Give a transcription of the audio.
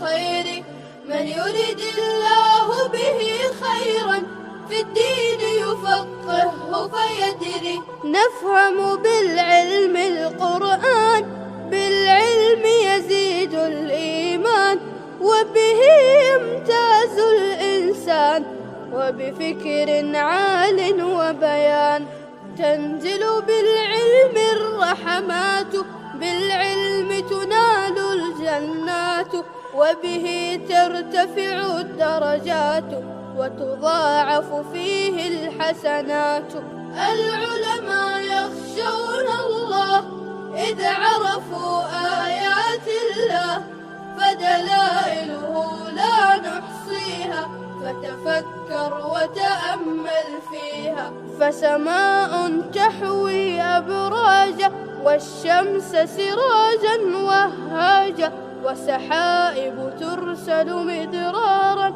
الخير من يرد الله به خيرا في الدين يفقهه فيدري. نفهم بالعلم القرآن، بالعلم يزيد الإيمان، وبه يمتاز الإنسان، وبفكر عال وبيان. تنزل بالعلم الرحمات، بالعلم تنال الجنات، وبه ترتفع الدرجات، وتضاعف فيه الحسنات. العلماء يخشون الله إذ عرفوا آيات الله، فدلائله لا نحصيها، فتفكر وتأمل فيها. فسماء تحوي أبراجا، والشمس سراجا وهاجا، وسحائب ترسل مدرارا